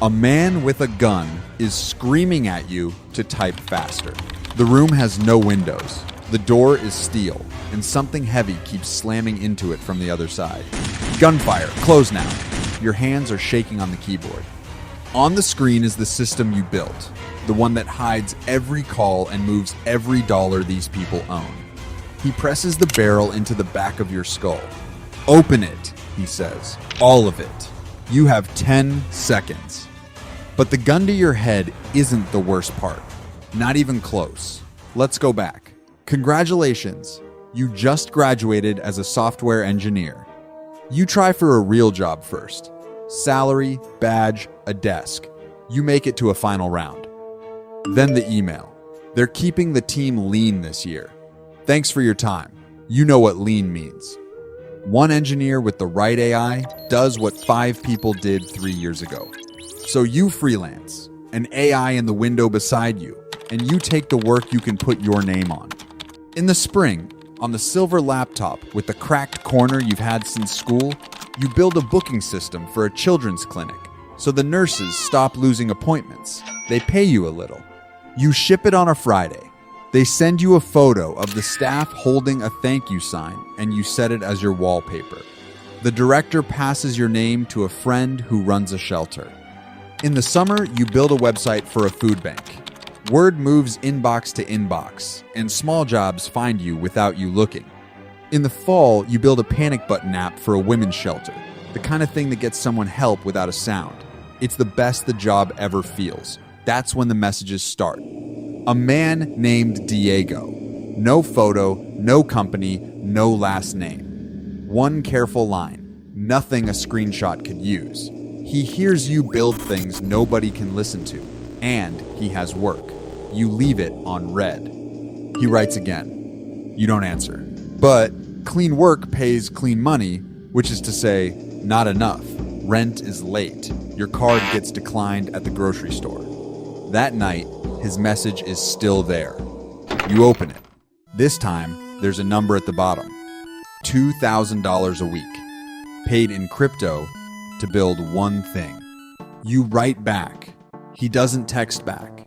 A man with a gun is screaming at you to type faster. The room has no windows. The door is steel, and something heavy keeps slamming into it from the other side. Gunfire, close now. Your hands are shaking on the keyboard. On the screen is the system you built, the one that hides every call and moves every dollar these people own. He presses the barrel into the back of your skull. Open it, he says. All of it. You have 10 seconds. But the gun to your head isn't the worst part. Not even close. Let's go back. Congratulations. You just graduated as a software engineer. You try for a real job first. Salary, badge, a desk. You make it to a final round. Then the email. They're keeping the team lean this year. Thanks for your time. You know what lean means. One engineer with the right AI does what 5 people did 3 years ago. So you freelance, an AI in the window beside you, and you take the work you can put your name on. In the spring, on the silver laptop with the cracked corner you've had since school, you build a booking system for a children's clinic, so the nurses stop losing appointments. They pay you a little. You ship it on a Friday. They send you a photo of the staff holding a thank you sign, and you set it as your wallpaper. The director passes your name to a friend who runs a shelter. In the summer, you build a website for a food bank. Word moves inbox to inbox, and small jobs find you without you looking. In the fall, you build a panic button app for a women's shelter, the kind of thing that gets someone help without a sound. It's the best the job ever feels. That's when the messages start. A man named Diego. No photo, no company, no last name. One careful line. Nothing a screenshot could use. He hears you build things nobody can listen to, and he has work. You leave it on red. He writes again. You don't answer. But clean work pays clean money, which is to say, not enough. Rent is late. Your card gets declined at the grocery store. That night, his message is still there. You open it. This time, there's a number at the bottom. $2,000 a week. Paid in crypto to build one thing. You write back. He doesn't text back.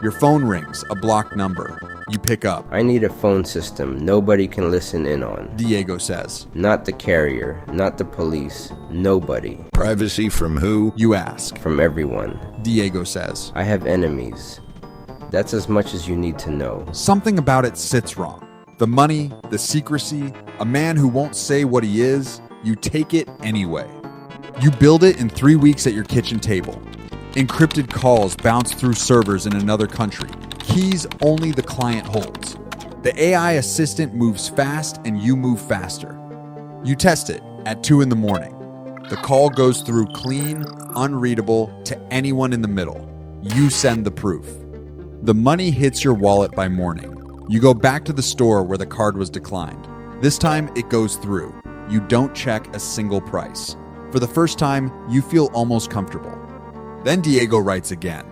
Your phone rings, a blocked number. You pick up. I need a phone system nobody can listen in on. Diego says. Not the carrier, not the police, nobody. Privacy from who? You ask. From everyone. Diego says. I have enemies. That's as much as you need to know. Something about it sits wrong. The money, the secrecy, a man who won't say what he is, you take it anyway. You build it in 3 weeks at your kitchen table. Encrypted calls bounce through servers in another country. Keys only the client holds. The AI assistant moves fast and you move faster. You test it at 2 in the morning. The call goes through clean, unreadable to anyone in the middle. You send the proof. The money hits your wallet by morning. You go back to the store where the card was declined. This time it goes through. You don't check a single price. For the first time, you feel almost comfortable. Then Diego writes again.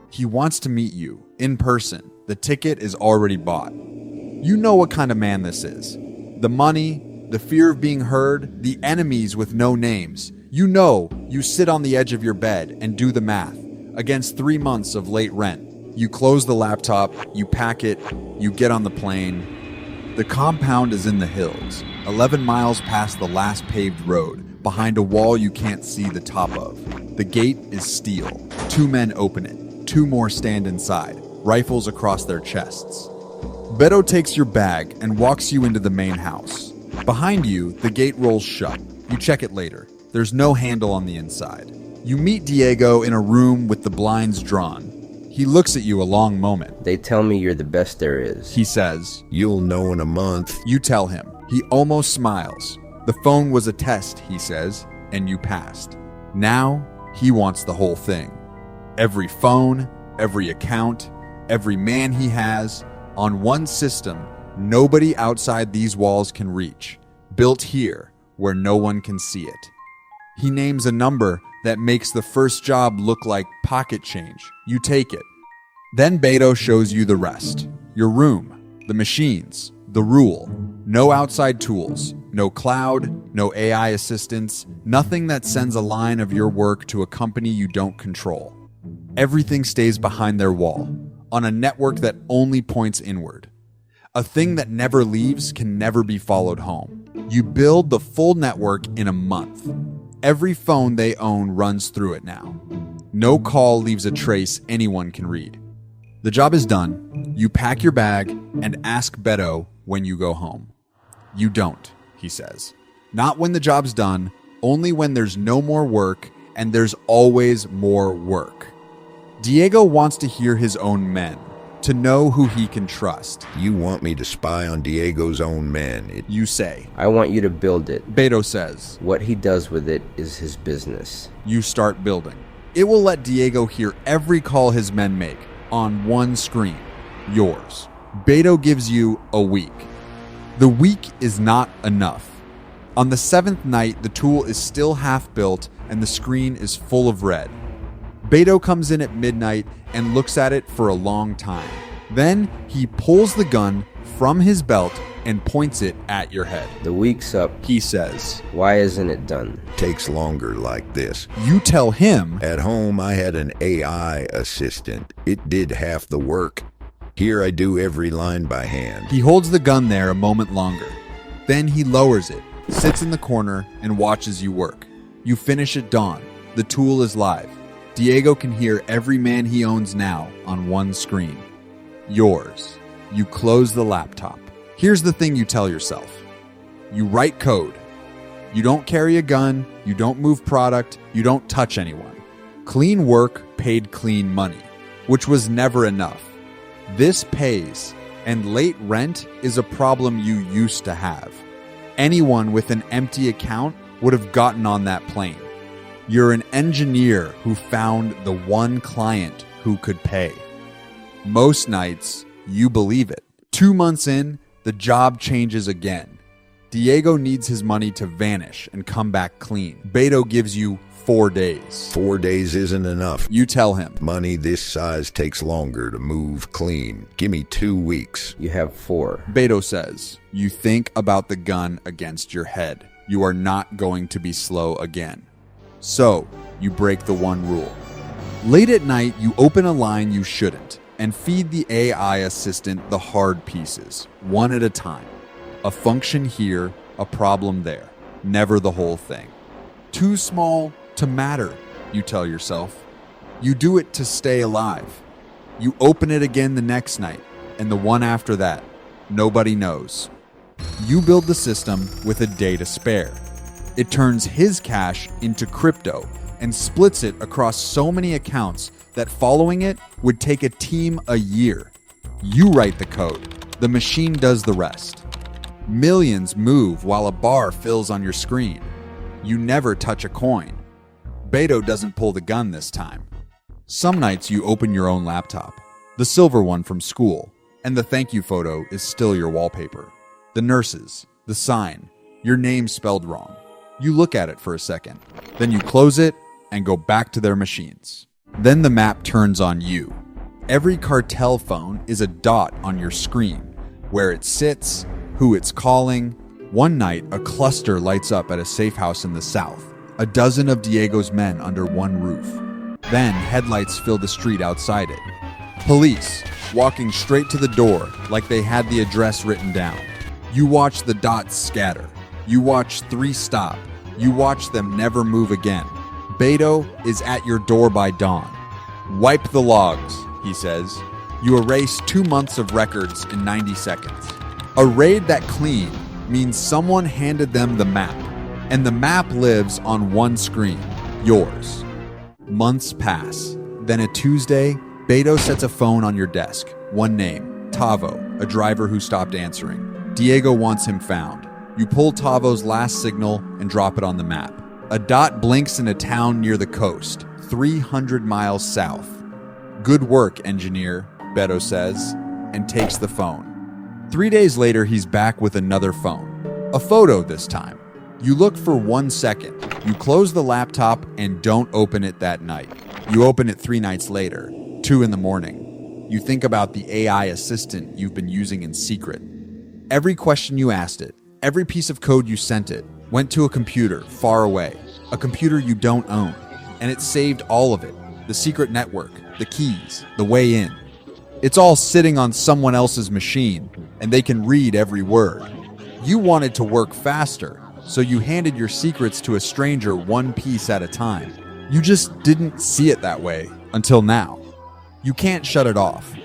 He wants to meet you, in person. The ticket is already bought. You know what kind of man this is. The money, the fear of being heard, the enemies with no names. You know you sit on the edge of your bed and do the math against 3 months of late rent. You close the laptop, you pack it, you get on the plane. The compound is in the hills, 11 miles past the last paved road, behind a wall you can't see the top of. The gate is steel. 2 men open it. 2 more stand inside, rifles across their chests. Beto takes your bag and walks you into the main house. Behind you, the gate rolls shut. You check it later. There's no handle on the inside. You meet Diego in a room with the blinds drawn. He looks at you a long moment. They tell me you're the best there is. He says. You'll know in a month. You tell him. He almost smiles. The phone was a test, he says, and you passed. Now, he wants the whole thing. Every phone, every account, every man he has, on one system nobody outside these walls can reach, built here where no one can see it. He names a number that makes the first job look like pocket change. You take it. Then Beto shows you the rest. Your room, the machines, the rule. No outside tools, No cloud, no AI assistance, nothing that sends a line of your work to a company you don't control. Everything stays behind their wall, on a network that only points inward. A thing that never leaves can never be followed home. You build the full network in a month. Every phone they own runs through it now. No call leaves a trace anyone can read. The job is done. You pack your bag and ask Beto when you go home. You don't, he says. Not when the job's done, only when there's no more work, and there's always more work. Diego wants to hear his own men, to know who he can trust. You want me to spy on Diego's own men. You say. I want you to build it. Beto says. What he does with it is his business. You start building. It will let Diego hear every call his men make, on one screen. Yours. Beto gives you a week. The week is not enough. On the 7th night, the tool is still half built and the screen is full of red. Beto comes in at midnight and looks at it for a long time. Then he pulls the gun from his belt and points it at your head. The week's up. He says. Why isn't it done? Takes longer like this. You tell him. At home, I had an AI assistant. It did half the work. Here I do every line by hand. He holds the gun there a moment longer. Then he lowers it, sits in the corner, and watches you work. You finish at dawn. The tool is live. Diego can hear every man he owns now on one screen. Yours. You close the laptop. Here's the thing you tell yourself. You write code. You don't carry a gun. You don't move product. You don't touch anyone. Clean work paid clean money, which was never enough. This pays, and late rent is a problem you used to have. Anyone with an empty account would have gotten on that plane. You're an engineer who found the one client who could pay. Most nights, you believe it. 2 months in, the job changes again. Diego needs his money to vanish and come back clean. Beto gives you 4 days. 4 days isn't enough. You tell him. Money this size takes longer to move clean. Give me 2 weeks. You have 4. Beto says. You think about the gun against your head. You are not going to be slow again. So, you break the one rule. Late at night, you open a line you shouldn't and feed the AI assistant the hard pieces, one at a time. A function here, a problem there. Never the whole thing. Too small to matter, you tell yourself. You do it to stay alive. You open it again the next night, and the one after that. Nobody knows. You build the system with a day to spare. It turns his cash into crypto and splits it across so many accounts that following it would take a team a year. You write the code. The machine does the rest. Millions move while a bar fills on your screen. You never touch a coin. Beto doesn't pull the gun this time. Some nights you open your own laptop, the silver one from school, and the thank you photo is still your wallpaper. The nurses, the sign, your name spelled wrong. You look at it for a second, then you close it and go back to their machines. Then the map turns on you. Every Cartel phone is a dot on your screen, where it sits, who it's calling. One night, a cluster lights up at a safe house in the south. A dozen of Diego's men under one roof. Then headlights fill the street outside it. Police, walking straight to the door like they had the address written down. You watch the dots scatter. You watch 3 stop. You watch them never move again. Beto is at your door by dawn. Wipe the logs, he says. You erase 2 months of records in 90 seconds. A raid that clean means someone handed them the map, and the map lives on one screen, yours. Months pass. Then a Tuesday, Beto sets a phone on your desk. One name, Tavo, a driver who stopped answering. Diego wants him found. You pull Tavo's last signal and drop it on the map. A dot blinks in a town near the coast, 300 miles south. Good work, engineer, Beto says, and takes the phone. 3 days later, he's back with another phone. A photo this time. You look for 1 second. You close the laptop and don't open it that night. You open it 3 nights later, 2 in the morning. You think about the AI assistant you've been using in secret. Every question you asked it, Every piece of code you sent it went to a computer far away, a computer you don't own, and it saved all of it, the secret network, the keys, the way in. It's all sitting on someone else's machine, and they can read every word. You wanted to work faster, so you handed your secrets to a stranger one piece at a time. You just didn't see it that way until now. You can't shut it off.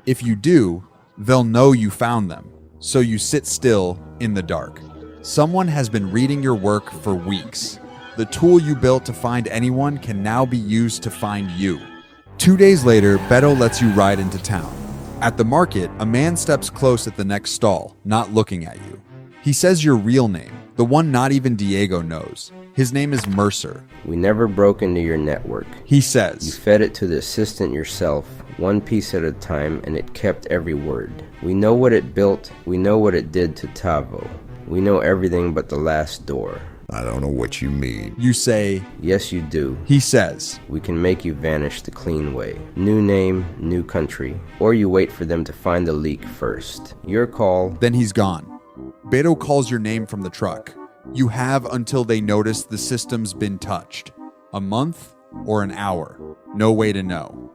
If you do, they'll know you found them, so you sit still in the dark. Someone has been reading your work for weeks. The tool you built to find anyone can now be used to find you. 2 days later, Beto lets you ride into town. At the market, a man steps close at the next stall, not looking at you. He says your real name, the one not even Diego knows. His name is Mercer. We never broke into your network. He You says, fed it to the assistant yourself, one piece at a time, and it kept every word. We know what it built. We know what it did to Tavo. We know everything but the last door. I don't know what you mean. you say, Yes, you do. he says, We can make you vanish the clean way. New name, new country. Or you wait for them to find the leak first. Your call. then he's gone. Beto calls your name from the truck. You have until they notice the system's been touched. A month or an hour. No way to know.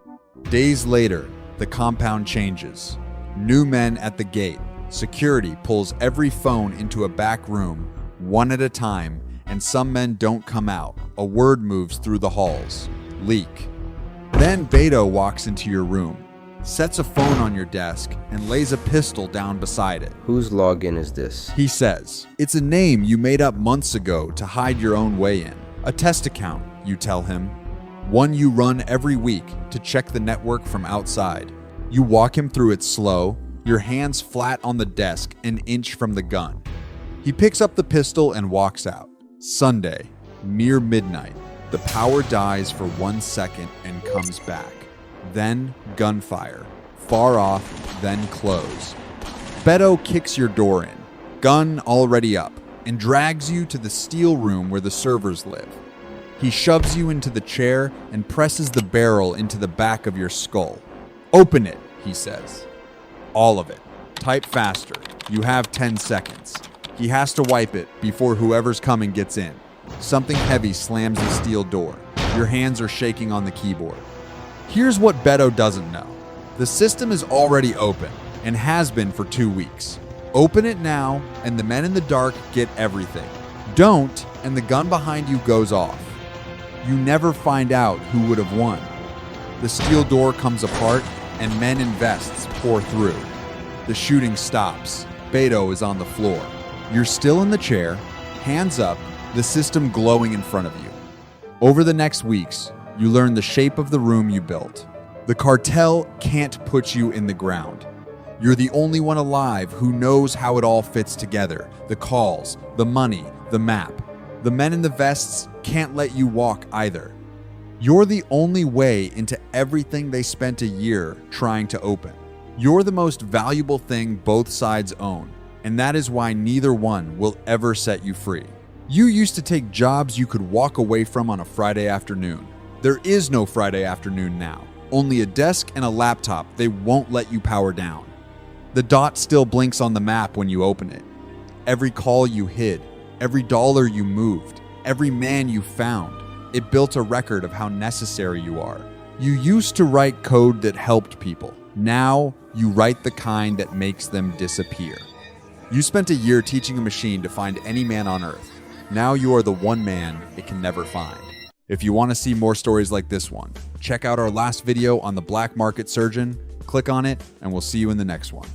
Days later, the compound changes. New men at the gate. Security pulls every phone into a back room, one at a time, and some men don't come out. A word moves through the halls. Leak. Then Beto walks into your room, sets a phone on your desk, and lays a pistol down beside it. Whose login is this? He says, it's a name you made up months ago to hide your own way in. A test account, you tell him. One you run every week to check the network from outside. You walk him through it slow, your hands flat on the desk an inch from the gun. He picks up the pistol and walks out. Sunday, near midnight. The power dies for 1 second and comes back. Then gunfire. Far off, then close. Beto kicks your door in, gun already up, and drags you to the steel room where the servers live. He shoves you into the chair and presses the barrel into the back of your skull. Open it, he says. All of it. Type faster. You have 10 seconds. He has to wipe it before whoever's coming gets in. Something heavy slams the steel door. Your hands are shaking on the keyboard. Here's what Beto doesn't know. The system is already open and has been for 2 weeks. Open it now and the men in the dark get everything. Don't and the gun behind you goes off. You never find out who would have won. The steel door comes apart and men in vests pour through. The shooting stops. Beto is on the floor. You're still in the chair, hands up, the system glowing in front of you. Over the next weeks, you learn the shape of the room you built. The cartel can't put you in the ground. You're the only one alive who knows how it all fits together. The calls, the money, the map. The men in the vests can't let you walk either. You're the only way into everything they spent a year trying to open. You're the most valuable thing both sides own, and that is why neither one will ever set you free. You used to take jobs you could walk away from on a Friday afternoon. There is no Friday afternoon now. Only a desk and a laptop they won't let you power down. The dot still blinks on the map when you open it. Every call you hid, every dollar you moved, every man you found, it built a record of how necessary you are. You used to write code that helped people. Now you write the kind that makes them disappear. You spent a year teaching a machine to find any man on Earth. Now you are the one man it can never find. If you want to see more stories like this one, check out our last video on the black market surgeon, click on it, and we'll see you in the next one.